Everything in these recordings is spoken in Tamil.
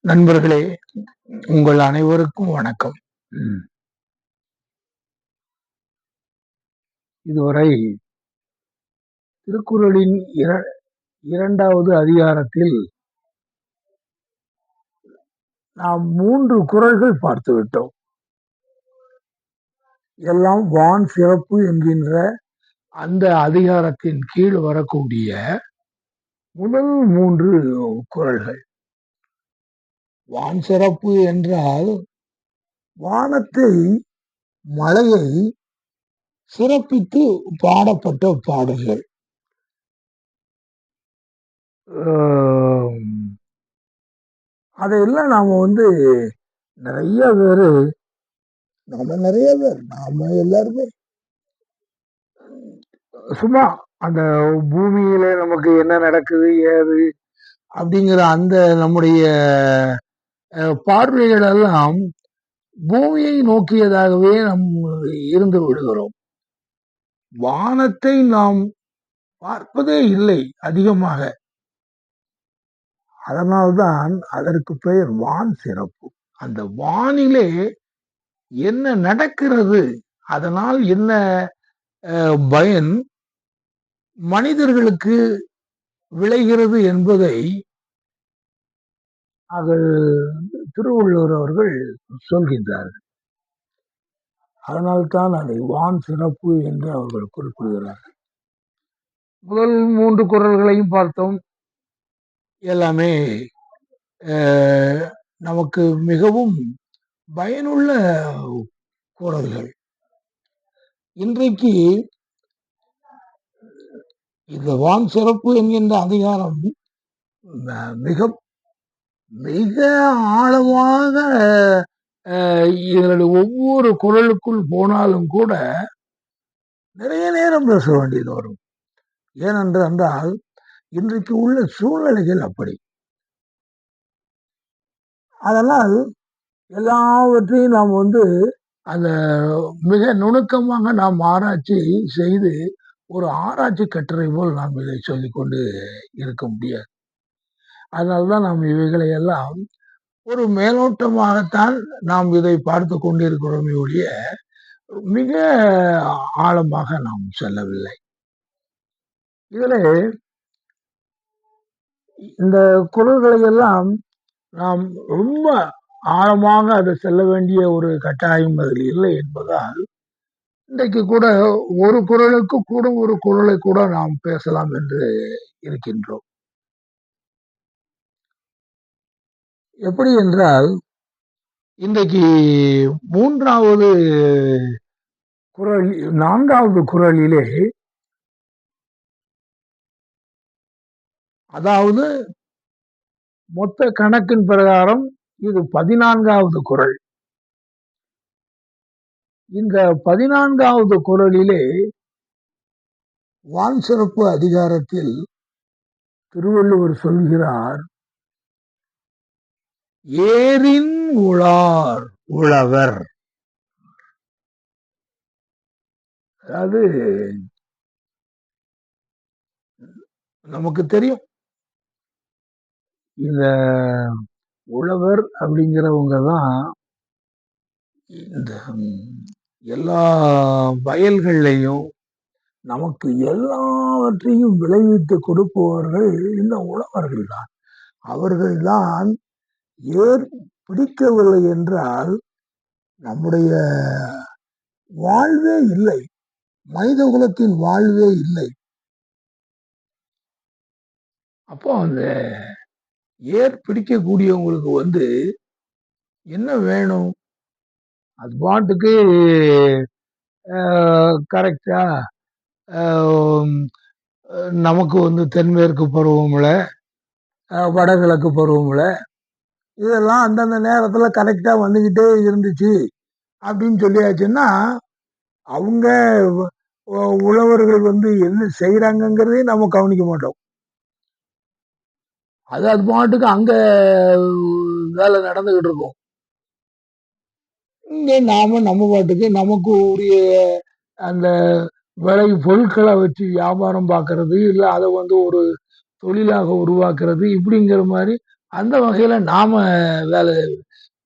நண்பர்களே, உங்கள் அனைவருக்கும் வணக்கம். இதுவரை திருக்குறளின் இரண்டாவது அதிகாரத்தில் நாம் 3 குறள்கள் பார்த்துவிட்டோம். எல்லாம் வான் சிறப்பு என்கின்ற அந்த அதிகாரத்தின் கீழ் வரக்கூடிய முதல் 3 குறள்கள். வான் சிறப்பு என்றால் வானத்தை, மழையை சிறப்பித்து பாடப்பட்ட பாடல்கள். அதையெல்லாம் நாம நிறைய பேரு நாம எல்லாருமே சும்மா அந்த பூமியில நமக்கு என்ன நடக்குது ஏது அப்படிங்கிற அந்த நம்முடைய பார்வைகள் எல்லாம் பூமியை நோக்கியதாகவே நம் இருந்து விடுகிறோம். வானத்தை நாம் பார்ப்பதே இல்லை அதிகமாக. அதனால்தான் அதற்கு பெயர் வான் சிறப்பு. அந்த வானிலே என்ன நடக்கிறது, அதனால் என்ன பயன் மனிதர்களுக்கு விளைகிறது என்பதை திருவள்ளுவர் அவர்கள் சொல்கின்றார்கள். அதனால்தான் அதை வான் சிறப்பு என்று அவர்கள் குறிப்பிடுகிறார்கள். முதல் 3 குறள்களையும் பார்த்தோம். எல்லாமே நமக்கு மிகவும் பயனுள்ள குறள்கள். இன்றைக்கு இந்த வான் சிறப்பு என்கின்ற அதிகாரம் மிக மிக ஆழமாக இதனுடைய ஒவ்வொரு குறளுக்குள் போனாலும் கூட நிறைய நேரம் பேச வேண்டியது வரும். ஏனென்றால் இன்றைக்கு உள்ள சூழ்நிலைகள் அப்படி. அதனால் எல்லாவற்றையும் நாம் அந்த மிக நுணுக்கமாக நாம் ஆராய்ச்சி செய்து ஒரு ஆராய்ச்சி கட்டுரை போல் நாம் இதை சொல்லிக்கொண்டு இருக்க முடியாது. அதனால்தான் நாம் இவைகளை எல்லாம் ஒரு மேலோட்டமாகத்தான் நாம் இதை பார்த்து கொண்டிருக்கிறோமே ஒழிய மிக ஆழமாக நாம் செல்லவில்லை. இதில் இந்த குறள்களை எல்லாம் நாம் ரொம்ப ஆழமாக அதை செல்ல வேண்டிய ஒரு கட்டாயம் அதில் இல்லை என்பதால் இன்றைக்கு கூட ஒரு குறளுக்கு கூட ஒரு குறளை கூட நாம் பேசலாம் என்று இருக்கின்றோம். எப்படி என்றால் இன்றைக்கு 3வது குறள் 4வது குறளிலே, அதாவது மொத்த கணக்கின் பிரகாரம் இது 14வது குறள். இந்த 14வது குறளிலே வான் சிறப்பு அதிகாரத்தில் திருவள்ளுவர் சொல்கிறார், ஏரின் உளார் உழவர். அதாவது நமக்கு தெரியும், இந்த உழவர் அப்படிங்கிறவங்க தான் இந்த எல்லா வயல்கள்லையும் நமக்கு எல்லாவற்றையும் விளைவித்து கொடுப்பவர்கள் இந்த உழவர்கள் தான். அவர்கள்தான் ஏர் பிடிக்கவில்லை என்றால் நம்முடைய வாழ்வே இல்லை, மனித குலத்தின் வாழ்வே இல்லை. அப்போ அந்த ஏர் பிடிக்கக்கூடியவங்களுக்கு என்ன வேணும்? அது பாட்டுக்கு கரெக்டா நமக்கு தென்மேற்கு பருவமழை, வடகிழக்கு பருவமழை இதெல்லாம் அந்தந்த நேரத்துல கரெக்டா வந்துகிட்டே இருந்துச்சு அப்படின்னு சொல்லியாச்சுன்னா அவங்க உழவர்கள் என்ன செய்யறாங்கிறதையும் நம்ம கவனிக்க மாட்டோம். அது பாட்டுக்கு அங்க வேலை நடந்துகிட்டு இருக்கும். இங்க நாம நம்ம பாட்டுக்கு நமக்கு உரிய அந்த விலை பொருட்களை வச்சு வியாபாரம் பார்க்கறது, இல்லை அதை ஒரு தொழிலாக உருவாக்குறது, இப்படிங்கிற மாதிரி அந்த வகையில நாம வேலை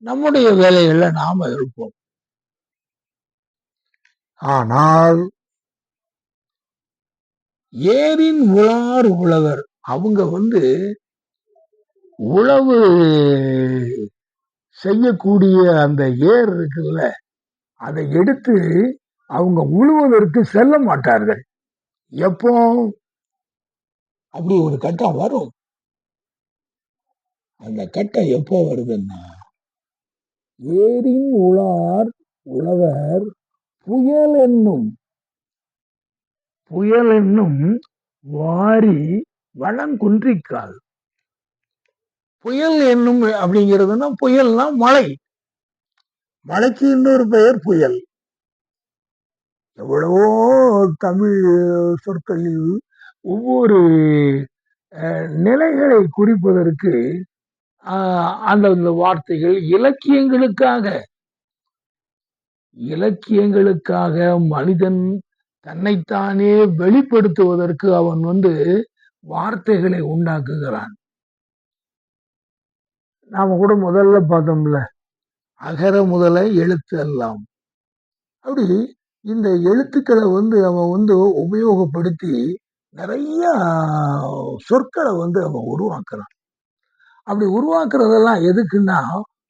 நம்முடைய வேலைகள்ல நாம இருப்போம். ஆனால் ஏரின் உழார் உழவர் அவங்க உழவு செய்யக்கூடிய அந்த ஏர் இருக்குல்ல, அதை எடுத்து அவங்க உழுவதற்கு செல்ல மாட்டார்கள். எப்போ அப்படி ஒரு கட்டம் வரும். அந்த கட்டம் எப்போ வருதுன்னா, ஏரின் உழார் உழவர் புயல் என்னும் புயல் என்னும் வாரி வளங்குன்றிக்கால். புயல் என்னும் அப்படிங்கிறதுனா புயல்னா மழை. மழைக்கு இன்னொரு பெயர் புயல். எவ்வளவோ தமிழ் சொற்களில் ஒவ்வொரு நிலைகளை குறிப்பதற்கு அந்த வார்த்தைகள் இலக்கியங்களுக்காக மனிதன் தன்னைத்தானே வெளிப்படுத்துவதற்கு அவன் வார்த்தைகளை உண்டாக்குகிறான். நாம கூட முதல்ல பார்த்தோம்ல, அகர முதல எழுத்து எல்லாம். அப்படி இந்த எழுத்துக்களை அவன் உபயோகப்படுத்தி நிறைய சொற்களை அவன் உருவாக்குறான். அப்படி உருவாக்குறதெல்லாம் எதுக்குன்னா,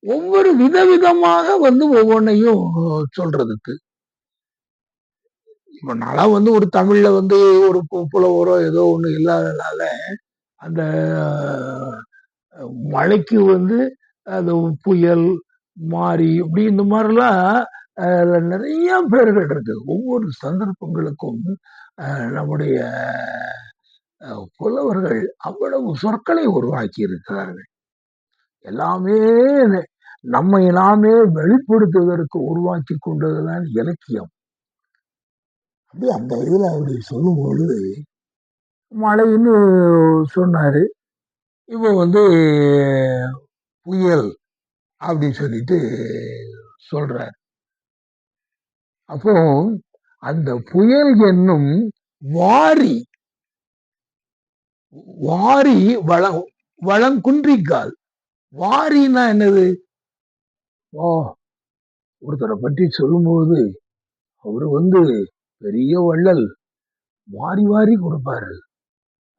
ஒவ்வொரு விதவிதமாக ஒவ்வொன்னையும் சொல்றதுக்கு. இப்ப நான் ஒரு தமிழ்ல ஒரு புலவரோ ஏதோ ஒண்ணு இல்லாதனால அந்த மழைக்கு அது புயல் மாறி இப்படி இந்த மாதிரிலாம் நிறைய பேர்கள் இருக்கு. ஒவ்வொரு சந்தர்ப்பங்களுக்கும் நம்முடைய புலவர்கள் அவ்வளவு சொற்களை உருவாக்கி இருக்கிறார்கள். எல்லாமே நம்மை நாமே வெளிப்படுத்துவதற்கு உருவாக்கி கொண்டதுதான் இலக்கியம். அப்படி அந்த இதுல அப்படி சொல்லும் பொழுது மழைன்னு சொன்னாரு. இப்போ புயல் அப்படின்னு சொல்லிட்டு சொல்றார். அப்போ அந்த புயல் என்னும் வாரி வாரி வளங்குன்றிக்கால். வாரின்னா என்னது? ஒருத்தரை பற்றி சொல்லும்போது அவரு பெரிய வள்ளல், வாரி வாரி கொடுப்பாரு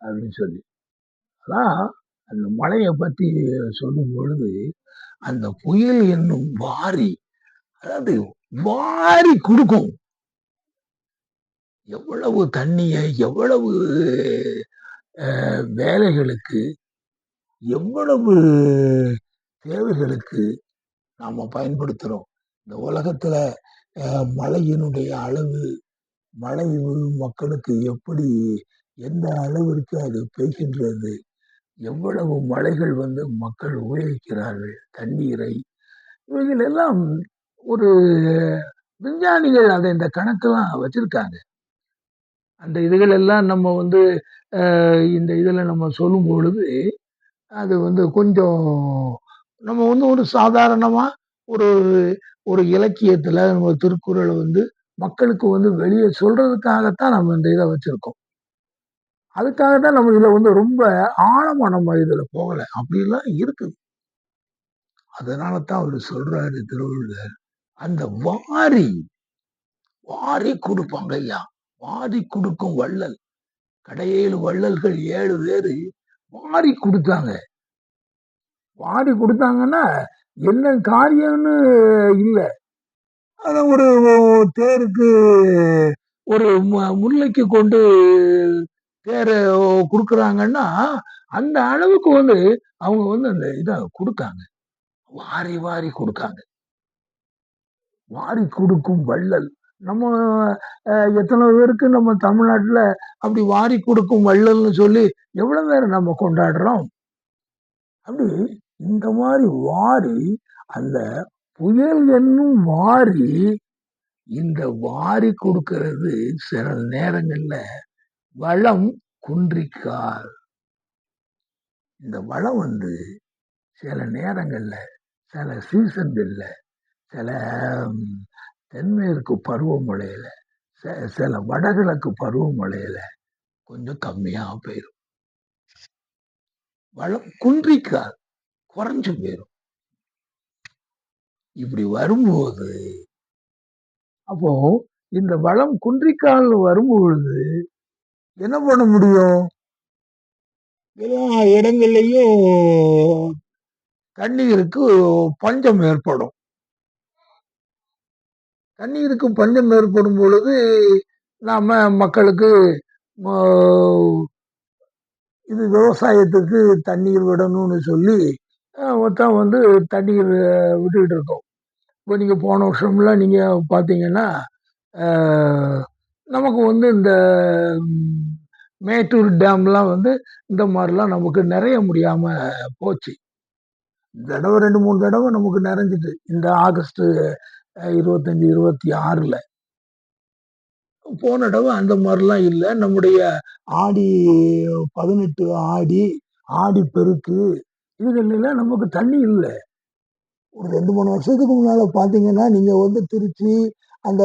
அப்படின்னு சொல்லி. அதான் அந்த மழையை பற்றி சொல்லும் பொழுது அந்த புயல் என்னும் வாரி, அதாவது வாரி கொடுக்கும். எவ்வளவு தண்ணிய எவ்வளவு வேலைகளுக்கு எவ்வளவு தேவைகளுக்கு நாம பயன்படுத்துறோம். இந்த உலகத்துல மழையினுடைய அளவு, மழை மக்களுக்கு எப்படி எந்த அளவிற்கு அது பெய்கின்றது, எவ்வளவு மழைகள் மக்கள் உபயோகிக்கிறார்கள் தண்ணீரை, இவைகள் எல்லாம் ஒரு விஞ்ஞானிகள் அதை இந்த கணக்கெல்லாம் வச்சிருக்காங்க. அந்த இதுகள் எல்லாம் நம்ம இந்த இதுல நம்ம சொல்லும் பொழுது அது கொஞ்சம் நம்ம ஒரு சாதாரணமா ஒரு ஒரு இலக்கியத்துல நம்ம திருக்குறளை மக்களுக்கு வெளியே சொல்றதுக்காகத்தான் நம்ம இந்த இதை வச்சிருக்கோம். அதுக்காகத்தான் நம்ம இதுல ரொம்ப ஆழமா நம்ம இதுல போகல. அப்படிலாம் இருக்குது. அதனாலதான் அவரு சொல்றாரு திருவள்ளுவர், அந்த வாரி வாரி கொடுப்பாங்க ஐயா. வாரி கொடுக்கும் வள்ளல். கடையேழு வள்ளல்கள் 7 பேரு வாரி கொடுத்தாங்க. வாரி கொடுத்தாங்கன்னா என்ன காரியம்னு இல்ல. அத ஒரு தேருக்கு ஒரு முல்லைக்கு கொண்டு தேர குடுக்குறாங்கன்னா அந்த அளவுக்கு அவங்க அந்த இத கொடுத்தாங்க. வாரி வாரி கொடுக்காங்க. வாரி கொடுக்கும் வள்ளல். நம்ம எத்தனை பேருக்கு நம்ம தமிழ்நாட்டுல அப்படி வாரி கொடுக்கும் வள்ளல்னு சொல்லி எவ்வளவு பேரை நம்ம கொண்டாடுறோம். அப்படி இந்த மாதிரி வாரி அந்த புயல் என்னும் வாரி, இந்த வாரி கொடுக்கிறது சில நேரங்கள்ல வளம் குன்றிக்கால். இந்த வளம் சில நேரங்கள்ல சில சீசன்கள்ல சில தென்மேற்கு பருவமழையில சில வடகிழக்கு பருவமழையில கொஞ்சம் கம்மியா போயிடும். வளம் குன்றிக்கால். குறைஞ்சு போயிரும். இப்படி வரும்போது அப்போ இந்த வளம் குன்றிக்கால் வரும்பொழுது என்ன பண்ண முடியும்? எல்லா இடங்கள்லயும் தண்ணீருக்கு பஞ்சம் ஏற்படும். தண்ணீருக்கு பஞ்சம் ஏற்படும் பொழுது நாம மக்களுக்கு இது விவசாயத்துக்கு தண்ணீர் விடணும்னு சொல்லி மொத்தம் வந்து தண்ணீர் விட்டுக்கிட்டு இருக்கோம். இப்போ நீங்க போன வருஷம்லாம் நீங்க பார்த்தீங்கன்னா நமக்கு வந்து இந்த மேட்டூர் டேம்லாம் வந்து இந்த மாதிரிலாம் நமக்கு நிறைய முடியாம போச்சு. தடவை 2, 3 தடவை நமக்கு நிறைஞ்சிட்டு இந்த ஆகஸ்ட் 25, 26ல போன தடவை அந்த மாதிரிலாம் இல்லை. நம்முடைய ஆடி 18 ஆடி ஆடி பெருக்கு இதுகள்லாம் நமக்கு தண்ணி இல்லை. ஒரு 2, 3 வருஷத்துக்கு முன்னால பார்த்தீங்கன்னா நீங்க வந்து திருச்சி அந்த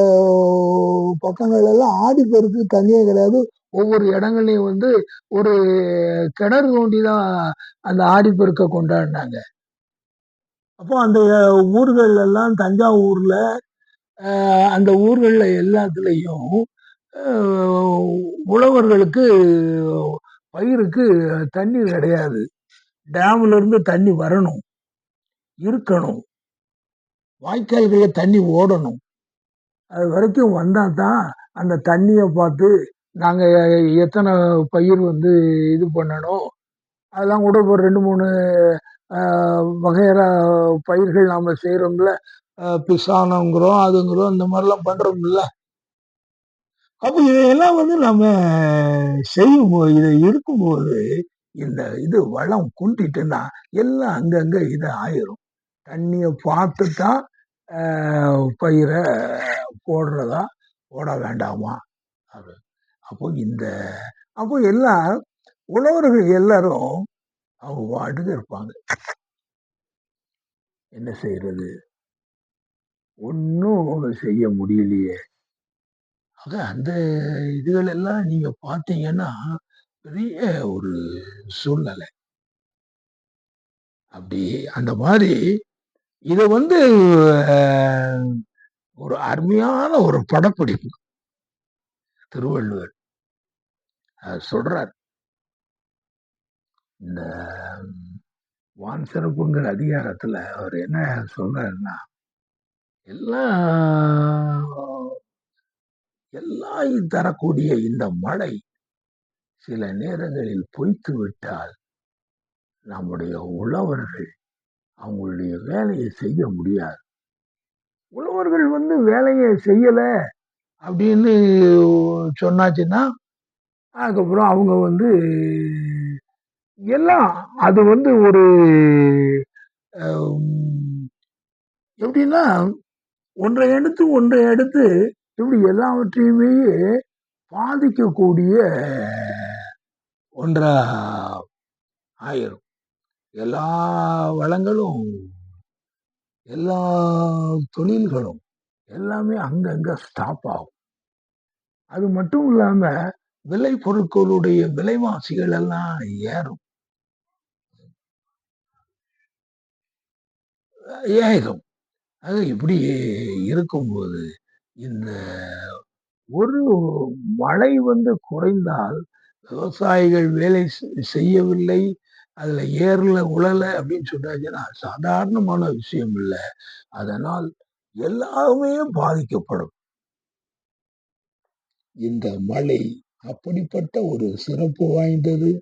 பக்கங்கள் எல்லாம் ஆடி பெருக்கு தண்ணியே கிடையாது. ஒவ்வொரு இடங்கள்லையும் வந்து ஒரு கிணறு தோண்டி தான் அந்த ஆடிப்பெருக்க கொண்டாடினாங்க. அப்போ அந்த ஊர்கள் எல்லாம் தஞ்சாவூர்ல அந்த ஊர்கள்ல எல்லாத்துலேயும் உழவர்களுக்கு பயிருக்கு தண்ணீர் கிடையாது. டேம்ல இருந்து தண்ணி வரணும், இருக்கணும், வாய்க்கால்கள்ல தண்ணி ஓடணும். அது வரைக்கும் வந்தா தான் அந்த தண்ணியை பார்த்து நாங்க எத்தனை பயிர் வந்து இது பண்ணணும் அதெல்லாம் கூட ஒரு 2, 3 வகையறா பயிர்கள் நாம செய்யறோம்ல. பிசானங்கிறோம் அதுங்கிறோம் இந்த மாதிரிலாம் பண்றோம்ல. அப்ப இதையெல்லாம் வந்து நம்ம செய்யும்போது இது இருக்கும்போது இந்த இது வளம் குன்றிட்டுன்னா எல்லாம் அங்கங்க இது ஆயிரும். தண்ணியை பார்த்து தான் பயிரை போடுறதா போட வேண்டாமா அது. அப்போ இந்த அப்போ எல்லாம் உழவர்கள் எல்லாரும் அவங்க பாட்டுக்கு இருப்பாங்க. என்ன செய்யறது? ஒன்னும் செய்ய முடியலையே. ஆக அந்த இதுகள் எல்லாம் நீங்க பார்த்தீங்கன்னா பெரிய ஒரு சூழ்நிலை. அப்படி அந்த மாதிரி இத வந்து ஒரு அருமையான ஒரு படப்பிடிப்பு திருவள்ளுவர் சொல்றார். இந்த வான் சிறப்புங்கிற அதிகாரத்துல அவர் என்ன சொல்றாருன்னா எல்லாம் எல்லாம் தரக்கூடிய இந்த மழை சில நேரங்களில் பொய்த்து விட்டால் நம்முடைய உழவர்கள் அவங்களுடைய வேலையை செய்ய முடியாது. உழவர்கள் வந்து வேலையை செய்யல அப்படின்னு சொன்னாச்சுன்னா அதுக்கப்புறம் அவங்க வந்து எல்லாம் அது வந்து ஒரு எப்படின்னா ஒன்றை எடுத்து இப்படி எல்லாவற்றையுமே பாதிக்கக்கூடிய ஒன்றா ஆயிரும். எல்லா வளங்களும் எல்லா தொழில்களும் எல்லாமே அங்கங்க ஸ்டாப் ஆகும். அது மட்டும் இல்லாம விலை பொருட்களுடைய விலைவாசிகள் எல்லாம் ஏறும். ஏறும். அது இப்படி இருக்கும்போது இந்த ஒரு மழை வந்து குறைந்தால் விவசாயிகள் வேலை செய்யவில்லை, அதுல ஏறல உழல அப்படின்னு சொன்னாச்சுன்னா சாதாரணமான விஷயம் இல்லை. அதனால் எல்லாமே பாதிக்கப்படும். இந்த மழை அப்படிப்பட்ட ஒரு சிறப்பு வாய்ந்தது.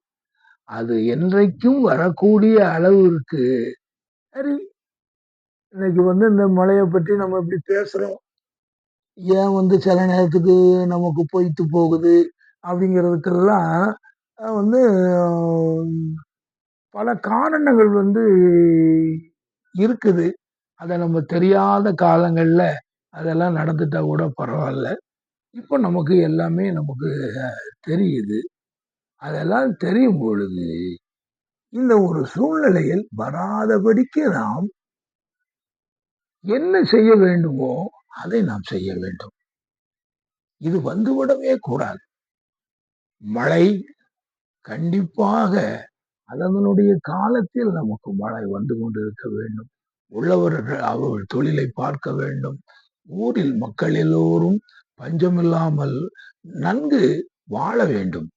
அது என்றைக்கும் வரக்கூடிய அளவிற்கு சரி. இன்னைக்கு வந்து இந்த மழையை பற்றி நம்ம இப்படி பேசுறோம். ஏன் வந்து சில நேரத்துக்கு நமக்கு பொய்த்து போகுது அப்படிங்கிறதுக்கெல்லாம் வந்து பல காரணங்கள் வந்து இருக்குது. அதை நம்ம தெரியாத காலங்கள்ல அதெல்லாம் நடந்துட்டா கூட பரவாயில்ல. இப்ப நமக்கு எல்லாமே நமக்கு தெரியுது. அதெல்லாம் தெரியும் பொழுது இந்த ஒரு சூழ்நிலையில் வராதபடிக்கு நாம் என்ன செய்ய வேண்டுமோ அதை நாம் செய்ய வேண்டும். இது வந்துவிடவே கூடாது. மழை கண்டிப்பாக அதனுடைய காலத்தில் நமக்கு மழை வந்து கொண்டிருக்க வேண்டும். உள்ளவர்கள் அவர்கள் தொழிலை பார்க்க வேண்டும். ஊரில் மக்கள் எல்லோரும் பஞ்சமில்லாமல் நன்கு வாழ வேண்டும்.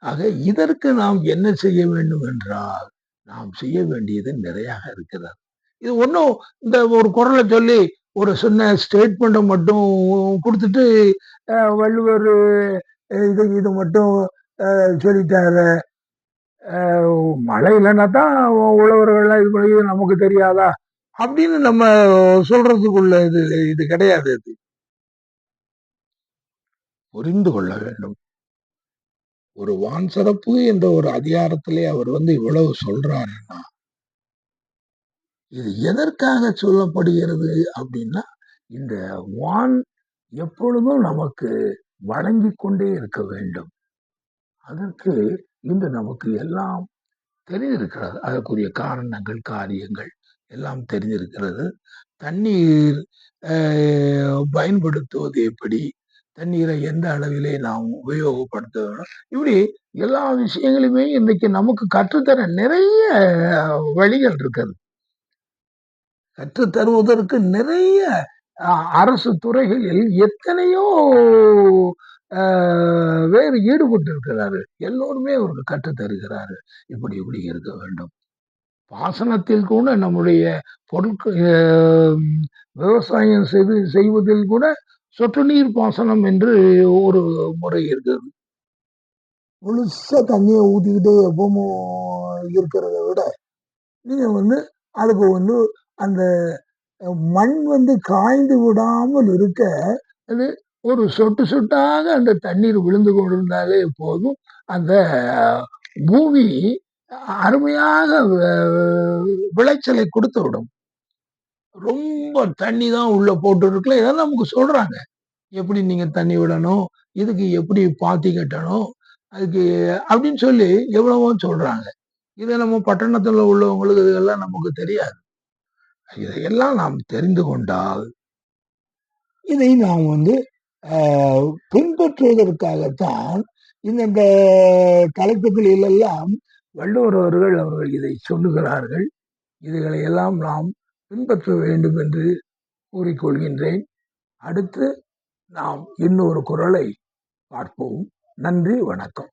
ஆக இதற்கு நாம் என்ன செய்ய வேண்டும் என்றால், நாம் செய்ய வேண்டியது நிறையாக இருக்கிறது. இது ஒண்ணும் இந்த ஒரு குறள சொல்லி, ஒரு சின்ன ஸ்டேட்மெண்ட்ட மட்டும் குடுத்துட்டு, வள்ளுவர் இது மட்டும் சொல்லிட்டாரு. மழை இல்லன்னா தான் உழவர்கள்லாம் இது பண்ணி நமக்கு தெரியாதா? அப்படின்னு நம்ம சொல்றதுக்குள்ள இது இது கிடையாது அது. புரிந்து கொள்ள வேண்டும். ஒரு வான் சிறப்பு என்ற ஒரு அதிகாரத்திலே அவர் இவ்வளவு சொல்றாருன்னா, இது எதற்காக சொல்லப்படுகிறது அப்படின்னா, இந்த வான் எப்பொழுதும் நமக்கு வழங்கிக் கொண்டே இருக்க வேண்டும். அதற்கு இன்று நமக்கு எல்லாம் தெரிந்திருக்கிறது. அதற்குரிய காரணங்கள், காரியங்கள் எல்லாம் தெரிந்திருக்கிறது. தண்ணீர் பயன்படுத்துவது எப்படி? தண்ணீரை எந்த அளவிலே நாம் உபயோகப்படுத்த வேணும்? இப்படி எல்லா விஷயங்களுமே இன்றைக்கு நமக்கு கற்றுத்தர நிறைய வழிகள் இருக்கிறது. கற்றுத் தருவதற்கு நிறைய அரசு துறைகளில் எத்தனையோ வேறு ஈடுபட்டு இருக்கிறாரு. எல்லோருமே அவருக்கு கற்றுத் தருகிறாரு. இப்படி இப்படி இருக்க வேண்டும். பாசனத்தில் கூட நம்முடைய பொருட்கள் விவசாயம் செய்வதில் கூட சொட்டு நீர் பாசனம் என்று ஒரு முறை இருக்குது. முழுசா தண்ணிய ஊத்திக்கிட்டே எப்பவும் இருக்கிறத விட, நீங்க அதுக்கு அந்த மண் காய்ந்து விடாமல் இருக்க, அது ஒரு சொட்டு சொட்டாக அந்த தண்ணீர் விழுந்து கொண்டிருந்தாலே போதும். அந்த பூமி அருமையாக விளைச்சலை கொடுத்து விடும். ரொம்ப தண்ணி தான் உள்ள போட்டு இருக்குல்ல, இதெல்லாம் நமக்கு சொல்றாங்க. எப்படி நீங்க தண்ணி விடணும், இதுக்கு எப்படி பாத்தி கட்டணும், அதுக்கு அப்படின்னு சொல்லி எவ்வளவோ சொல்றாங்க. இதை நம்ம பட்டணத்துல உள்ளவங்களுக்கு இதெல்லாம் நமக்கு தெரியாது. இதையெல்லாம் நாம் தெரிந்து கொண்டால், இதை நாம் பின்பற்றுவதற்காகத்தான் இந்த தலைப்புகளில் எல்லாம் வள்ளுவர் அவர்கள் இதை சொல்லுகிறார்கள். இதுகளை எல்லாம் நாம் பின்பற்ற வேண்டும் என்று கூறிக்கொள்கின்றேன். அடுத்து நாம் இன்னொரு குறளை பார்ப்போம். நன்றி, வணக்கம்.